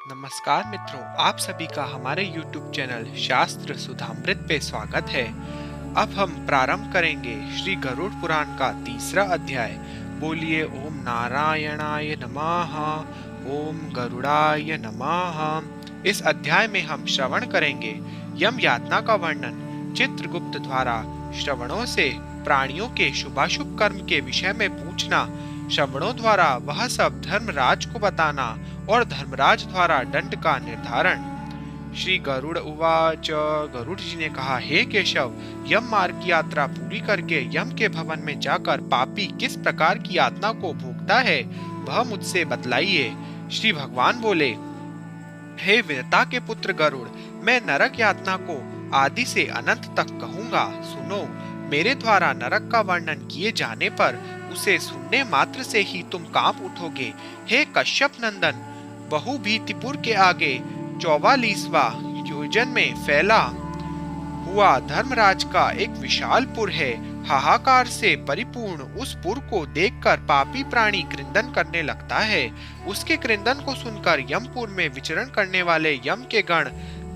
नमस्कार मित्रों, आप सभी का हमारे YouTube चैनल शास्त्र सुधामृत पे स्वागत है। अब हम प्रारंभ करेंगे श्री गरुड़ पुराण का तीसरा अध्याय। बोलिए ओम नारायणाय नमः, ओम गरुड़ाय नमः। इस अध्याय में हम श्रवण करेंगे यम यातना का वर्णन, चित्रगुप्त द्वारा श्रवणों से प्राणियों के शुभाशुभ कर्म के विषय में पूछना, श्रवणों द्वारा वह सब धर्मराज को बताना और धर्मराज द्वारा दंड का निर्धारण। श्री गरुड़ उवाच। गरुड़ जी ने कहा, हे केशव, यम मार्ग की यात्रा पूरी करके यम के भवन में जाकर पापी किस प्रकार की यातना को भोगता है, वह मुझसे बतलाइए। श्री भगवान बोले, हे वीरता के पुत्र गरुड़, मैं नरक यातना को आदि से अनंत तक कहूंगा। सुनो, मेरे द्वारा नरक का वर्णन किए जाने पर उसे सुनने मात्र से ही तुम कांप उठोगे। हे कश्यप नंदन, बहुभीतिपुर के आगे 44वां योजन में फैला हुआ धर्मराज का एक विशाल पुर है। हाहाकार से परिपूर्ण उस पुर को देखकर पापी प्राणी क्रंदन करने लगता है। उसके क्रंदन को सुनकर यमपुर में विचरण करने वाले यम के गण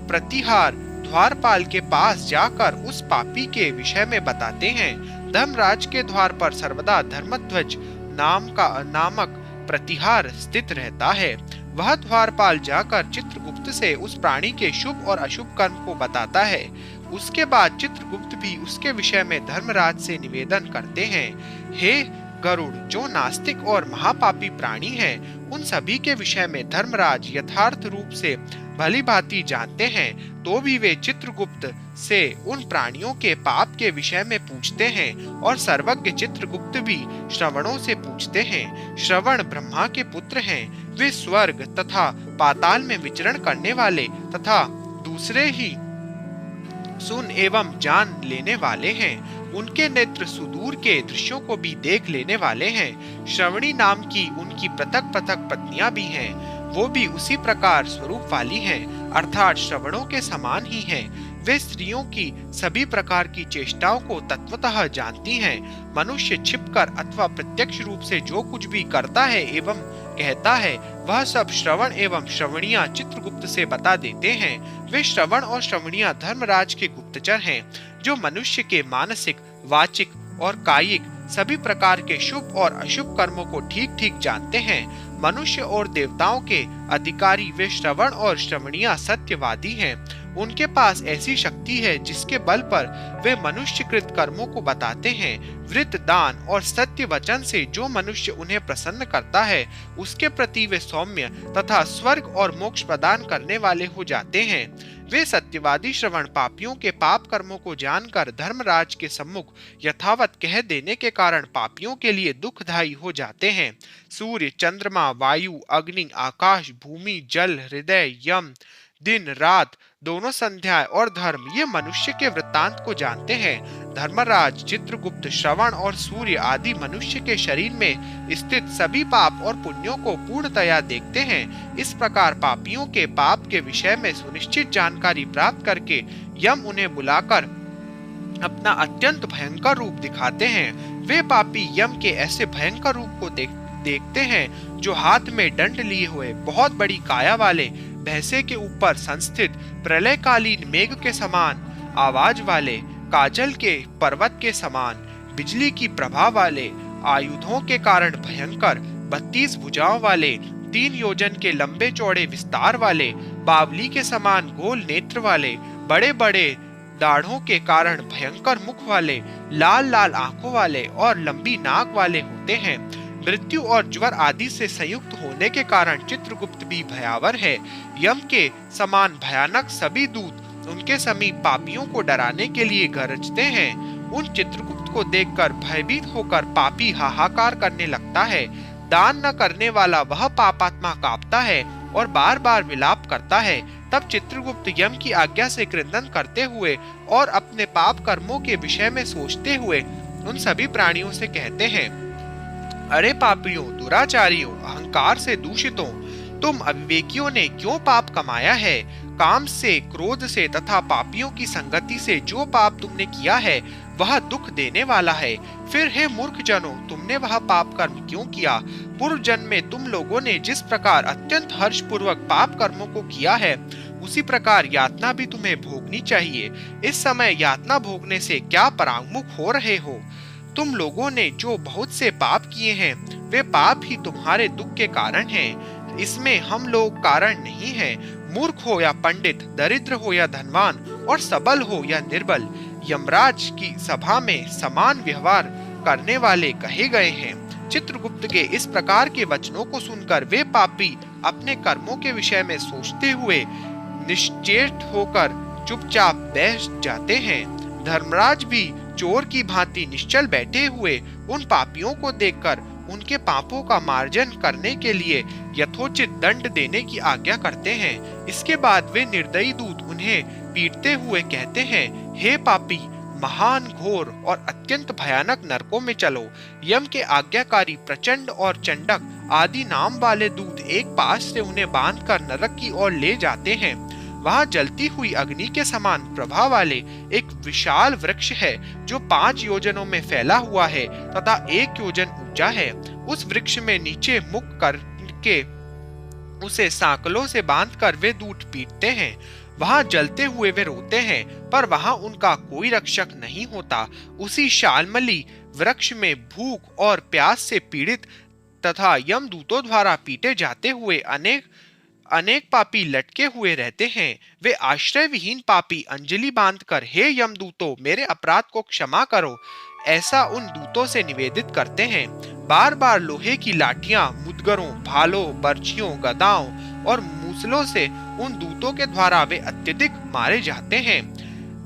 प्रतिहार द्वारपाल के पास जाकर उस पापी के विषय में बताते हैं। धर्मराज के द्वार पर सर्वदा धर्मध्वज नामक प्रतिहार स्थित रहता है। वह द्वारपाल जाकर चित्रगुप्त से उस प्राणी के शुभ और अशुभ कर्म को बताता है। उसके बाद चित्रगुप्त भी उसके विषय में धर्मराज से निवेदन करते हैं। हे गरुड़, जो नास्तिक और महापापी प्राणी हैं, उन सभी के विषय में धर्मराज यथार्थ रूप से भली भांति जानते हैं, तो भी वे चित्रगुप्त से उन प्राणियों के पाप के विषय में पूछते हैं और सर्वज्ञ चित्रगुप्त भी श्रवणों से पूछते हैं। श्रवण ब्रह्मा के पुत्र हैं। वे स्वर्ग तथा पाताल में विचरण करने वाले तथा दूसरे ही सुन एवं जान लेने वाले हैं। उनके नेत्र सुदूर के दृश्यों को भी देख लेने वाले हैं। श्रवणी नाम की उनकी पृथक पृथक पत्नियां भी हैं, वो भी उसी प्रकार स्वरूप वाली हैं, अर्थात श्रवणों के समान ही हैं। वे स्त्रियों की सभी प्रकार की चेष्टाओं को तत्वतः जानती हैं। मनुष्य छिपकर अथवा प्रत्यक्ष रूप से जो कुछ भी करता है एवं कहता है, वह सब श्रवण एवं श्रवणिया चित्रगुप्त से बता देते हैं। वे श्रवण और श्रवणिया धर्मराज के गुप्तचर हैं, जो मनुष्य के मानसिक, वाचिक और कायिक सभी प्रकार के शुभ और अशुभ कर्मों को ठीक ठीक जानते हैं। मनुष्य और देवताओं के अधिकारी वे श्रवण और श्रवणिया सत्यवादी हैं। उनके पास ऐसी शक्ति है जिसके बल पर वे मनुष्यकृत कर्मों को बताते हैं। वृत्त, दान और सत्य वचन से जो मनुष्य उन्हें प्रसन्न करता है, उसके प्रति वे सौम्य तथा स्वर्ग और मोक्ष प्रदान करने वाले हो जाते हैं। वे सत्यवादी श्रवण पापियों के पाप कर्मों को जानकर धर्मराज के सम्मुख यथावत कह देने के कारण पापियों के लिए दुखदायी हो जाते हैं। सूर्य, चंद्रमा, वायु, अग्नि, आकाश, भूमि, जल, हृदय, यम, दिन रात, दोनों संध्याएं और धर्म, ये मनुष्य के वृत्तांत को जानते हैं। धर्मराज, चित्रगुप्त, श्रवण और सूर्य आदि मनुष्य के शरीर में स्थित सभी पाप और पुण्यों को पूर्णतया देखते हैं। इस प्रकार पापियों के पाप के विषय में सुनिश्चित जानकारी प्राप्त करके यम उन्हें बुलाकर अपना अत्यंत भयंकर रूप दिखाते हैं। वे पापी यम के ऐसे भयंकर रूप को देखते हैं, जो हाथ में दंड लिए हुए बहुत बड़ी काया वाले, भैंसे के ऊपर संस्थित प्रलयकालीन मेघ के समान आवाज वाले, काजल के पर्वत के समान बिजली की प्रभा वाले, आयुधों के कारण भयंकर 32 भुजाओं वाले, 3 योजन के लंबे चौड़े विस्तार वाले, बावली के समान गोल नेत्र वाले, बड़े बड़े दाढ़ों के कारण भयंकर मुख वाले, लाल लाल आंखों वाले और लंबी नाक वाले होते हैं। मृत्यु और ज्वर आदि से संयुक्त होने के कारण चित्रगुप्त भी भयावर है। यम के समान भयानक सभी दूत उनके समीप पापियों को डराने के लिए गरजते हैं। उन चित्रगुप्त को देखकर भयभीत होकर पापी हाहाकार करने लगता है। दान न करने वाला वह पापात्मा कांपता है और बार बार विलाप करता है। तब चित्रगुप्त यम की आज्ञा से क्रंदन करते हुए और अपने पाप कर्मों के विषय में सोचते हुए उन सभी प्राणियों से कहते हैं, अरे पापियों, दुराचारियों, अहंकार से दूषितों, तुम अविवेकियों ने क्यों पाप कमाया है? काम से, क्रोध से तथा पापियों की संगति से जो पाप तुमने किया है वह दुख देने वाला है। फिर हे मूर्ख जनों, तुमने वह पाप कर्म क्यों किया? पूर्व जन्म में तुम लोगों ने जिस प्रकार अत्यंत हर्ष पूर्वक पाप कर्मों को किया है, उसी प्रकार यातना भी तुम्हें भोगनी चाहिए। इस समय यातना भोगने से क्या परांगमुख हो रहे हो? तुम लोगों ने जो बहुत से पाप किए हैं, वे पाप ही तुम्हारे दुख के कारण हैं। इसमें हम लोग कारण नहीं हैं। मूर्ख हो या पंडित, दरिद्र हो या धनवान, और सबल हो या निर्बल, यमराज की सभा में समान व्यवहार करने वाले कहे गए हैं। चित्रगुप्त के इस प्रकार के वचनों को सुनकर वे पापी अपने कर्मों के विषय में सोचते हुए निश्चेष्ट होकर चुपचाप बैठ जाते हैं। धर्मराज भी चोर की भांति निश्चल बैठे हुए उन पापियों को देखकर उनके पापों का मार्जन करने के लिए यथोचित दंड देने की आज्ञा करते हैं। इसके बाद वे निर्दयी दूत उन्हें पीटते हुए कहते हैं, हे पापी, महान, घोर और अत्यंत भयानक नरकों में चलो। यम के आज्ञाकारी प्रचंड और चंडक आदि नाम वाले दूत एक पास से उन्हें बांधकर नरक की ओर ले जाते हैं। वहां जलती हुई अग्नि के समान प्रभा वाले एक विशाल वृक्ष है जो 5 योजनों में फैला हुआ है तथा 1 योजन ऊंचा है। उस वृक्ष में नीचे मुख करके उसे सांकलों से बांधकर वे दूत पीटते हैं। वहां जलते हुए वे रोते हैं, पर वहां उनका कोई रक्षक नहीं होता। उसी शालमली वृक्ष में भूख और प्यास से पीड़ित तथा यमदूतों द्वारा पीटे जाते हुए अनेक पापी लटके हुए रहते हैं। वे आश्रय विहीन पापी अंजलि बांधकर, हे यमदूतों, मेरे अपराध को क्षमा करो, ऐसा उन दूतों से निवेदित करते हैं। बार बार लोहे की लाठियां, मुदगरों, भालों, बर्छियों, गदाओं और मूसलों से उन दूतों के द्वारा वे अत्यधिक मारे जाते हैं।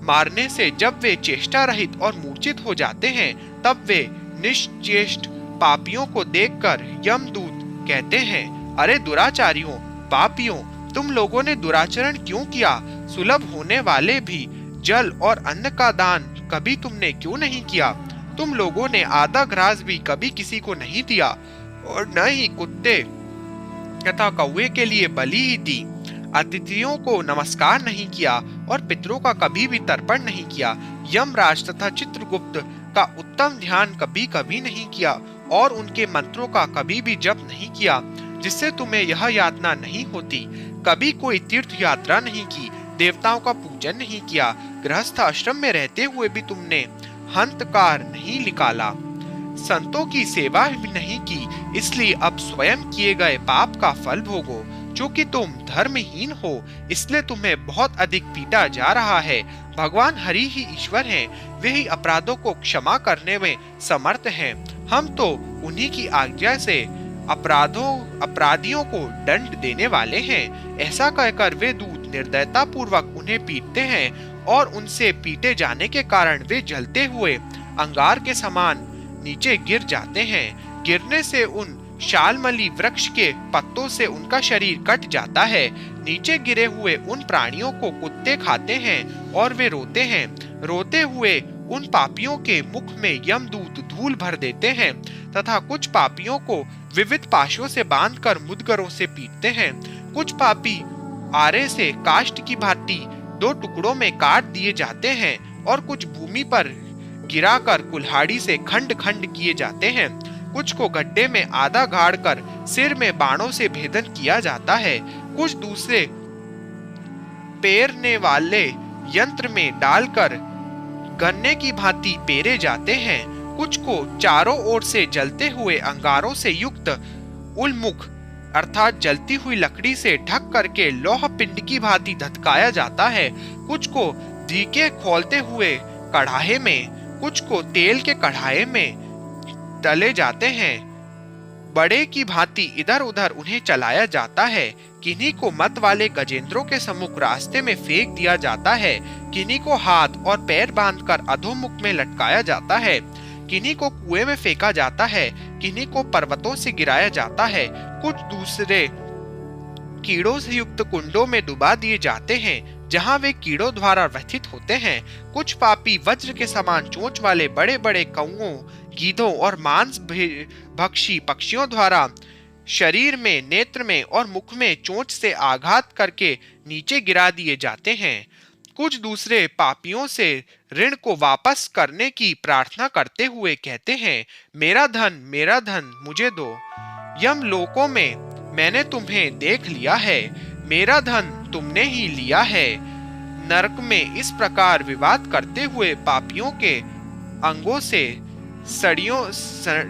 मारने से जब वे चेष्टा रहित और मूर्छित हो जाते हैं, तब वे निश्चेष्ट पापियों को देखकर यमदूत कहते हैं, अरे दुराचारियों, पापियों, तुम लोगों ने दुराचरण क्यों किया? सुलभ होने वाले भी जल और अन्न का दान कभी तुमने क्यों नहीं किया? तुम लोगों ने आधा ग्रास भी कभी किसी को नहीं दिया, और न ही कुत्ते तथा कौवे के लिए बलि ही दी। अतिथियों को नमस्कार नहीं किया और पितरों का कभी भी तर्पण नहीं किया। यमराज तथा चित्रगुप्त का उत्तम ध्यान कभी कभी नहीं किया और उनके मंत्रों का कभी भी जप नहीं किया, जिससे तुम्हें यह यातना नहीं होती। कभी कोई तीर्थ यात्रा नहीं की, देवताओं का पूजन नहीं किया, गृहस्थ आश्रम में रहते हुए भी तुमने हंतकार नहीं निकाला, संतों की सेवा भी नहीं की, इसलिए अब स्वयं किए गए पाप का फल भोगो। क्योंकि तुम धर्महीन हो, इसलिए तुम्हें बहुत अधिक पीटा जा रहा है। भगवान हरि ही ईश्वर हैं, वे ही अपराधों को क्षमा करने में समर्थ हैं। हम तो उन्हीं की आज्ञा से अपराधियों को दंड देने वाले हैं। ऐसा कहकर वे दूत निर्दयता पूर्वक उन्हें पीटते हैं और उनसे पीटे जाने के कारण वे जलते हुए अंगार के समान नीचे गिर जाते हैं। गिरने से उन शालमली वृक्ष के पत्तों से उनका शरीर कट जाता है। नीचे गिरे हुए उन प्राणियों को कुत्ते खाते हैं और वे रोते हैं। रोते हुए उन पापियों के मुख में यमदूत धूल भर देते हैं तथा कुछ पापियों को विविध पाशों से बांधकर मुदगरों से पीटते हैं। कुछ पापी आरे से काष्ठ की भांति 2 टुकड़ों में काट दिए जाते हैं और कुछ भूमि पर गिराकर कुल्हाड़ी से खंड खंड किए जाते हैं। कुछ को गड्ढे में आधा गाड़ कर सिर में बाणों से भेदन किया जाता है। कुछ दूसरे पेरने वाले यंत्र में डालकर गन्ने की भांति पेरे जाते हैं। कुछ को चारों ओर से जलते हुए अंगारों से युक्त उल्मुख अर्थात जलती हुई लकड़ी से ढक करके लौह पिंड की भांति धधकाया जाता है। कुछ को दीके खोलते हुए कढ़ाई में, कुछ को तेल के कढ़ाई में तले जाते हैं। बड़े की भांति इधर उधर उन्हें चलाया जाता है। किन्हीं को मत वाले गजेंद्रों के सम्मुख रास्ते में फेंक दिया जाता है। किन्हीं को हाथ और पैर बांधकर अधोमुख में लटकाया जाता है। किन्हीं को कुएं में फेंका जाता है। किन्हीं को पर्वतों से गिराया जाता है। कुछ दूसरे कीड़ों से युक्त कुंडों में डुबा दिए जाते हैं, जहां वे कीड़ों द्वारा व्यथित होते हैं। कुछ पापी वज्र के समान चोंच वाले बड़े बड़े कौओं, गीधों और मांस भक्षी पक्षियों द्वारा शरीर में, नेत्र में और मुख में चोंच से आघात करके नीचे गिरा दिए जाते हैं। कुछ दूसरे पापियों से ऋण को वापस करने की प्रार्थना करते हुए कहते हैं, मेरा धन मुझे दो। यमलोकों में मैंने तुम्हें देख लिया है, मेरा धन तुमने ही लिया है। नरक में इस प्रकार विवाद करते हुए पापियों के अंगों से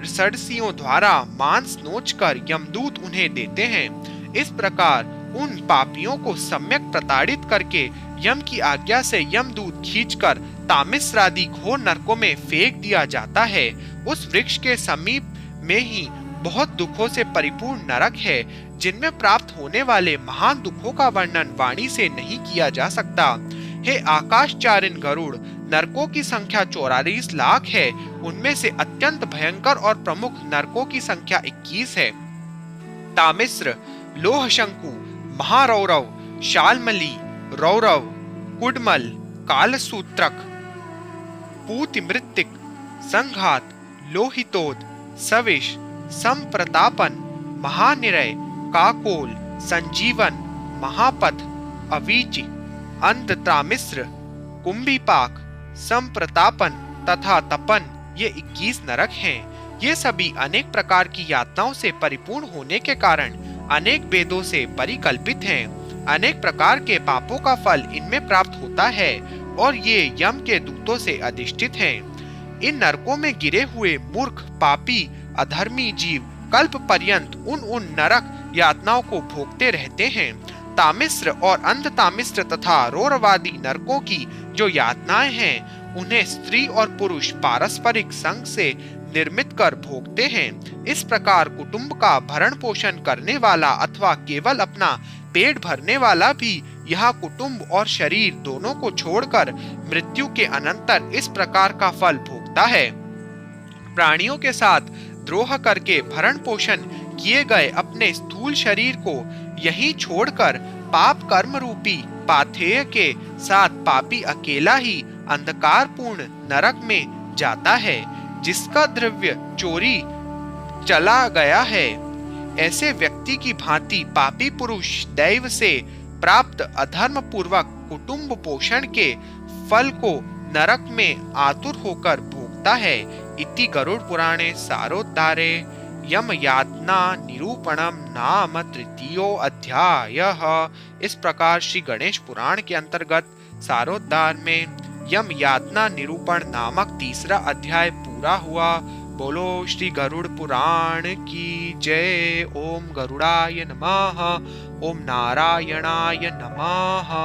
सड़सियों द्वारा मांस नोचकर यमदूत उन्हें देते हैं। इस प्रकार उन पापियों को सम्यक प्रताड़ित करके यम की आज्ञा से यमदूत खींचकर तामिस्रादि घोर नरकों में फेंक दिया जाता है। उस वृक्ष के समीप में ही बहुत दुखों से परिपूर्ण नरक है, जिनमें प्राप्त होने वाले महान दुखों का वर्णन वाणी से नहीं किया जा सकता। हे आकाशचारिन गरुड़, नरकों की संख्या 44 लाख है। उनमें से अत्यंत भयंकर और प्रमुख नरकों की संख्या 21 है। तामिस्र, लोहशंकु, महारौरव, शालमली, रौरव, कुडमल, कालसूत्रक, पूतिमृत्तिक, संघात, लोहितोद, सविश, संप्रतापन, महानिरय, काकोल, संजीवन, महापथ, अवीचि, अंधतामिस्र, कुंभीपाक, संप्रतापन तथा तपन, ये 21 नरक हैं। ये सभी अनेक प्रकार की यातनाओं से परिपूर्ण होने के कारण अनेक वेदों से परिकल्पित हैं। अनेक प्रकार के पापों का फल इनमें प्राप्त होता है और ये यम के दूतों से अधिष्ठित हैं। इन नरकों में गिरे हुए मूर्ख, पापी, अधर्मी जीव कल्प पर्यंत उन नरक यातनाओं को भोगते रहते हैं। तामिस्र और अंधतामिस्र तथा रोरवादी नरकों की जो यातनाएं हैं, उन्हें स्त्री और पुरुष पारस्परिक संग से निर्मित कर भोगते हैं। इस प्रकार कुटुंब का भरण पोषण करने वाला अथवा केवल अपना पेट भरने वाला भी यह कुटुंब और शरीर दोनों को छोड़कर मृत्यु के अनंतर इस प्रकार का फल भोगता है। प्राणियों के साथ द्रोह करके भरण पोषण किए गए अपने स्थूल शरीर को यहीं छोड़कर पाप कर्म रूपी पाथेय के साथ पापी अकेला ही अंधकारपूर्ण नरक में जाता है, जिसका द्रव्य चोरी चला गया है। ऐसे व्यक्ति की भांति पापी पुरुष दैव से प्राप्त अधर्म पूर्वक कुटुंब पोषण के फल को नरक में आतुर होकर भोगता है। इति गरुड़ पुराणे सारोद्धारे यम यातना निरूपणम नाम तृतीयो अध्यायः। इस प्रकार श्री गणेश पुराण के अंतर्गत सारोद्धार में यम यातना निरूपण नामक तीसरा अध्याय पूरा हुआ। बोलो श्री गरुड़ पुराण की जय। ओम गरुड़ाय नमः। ओम नारायणाय नमः।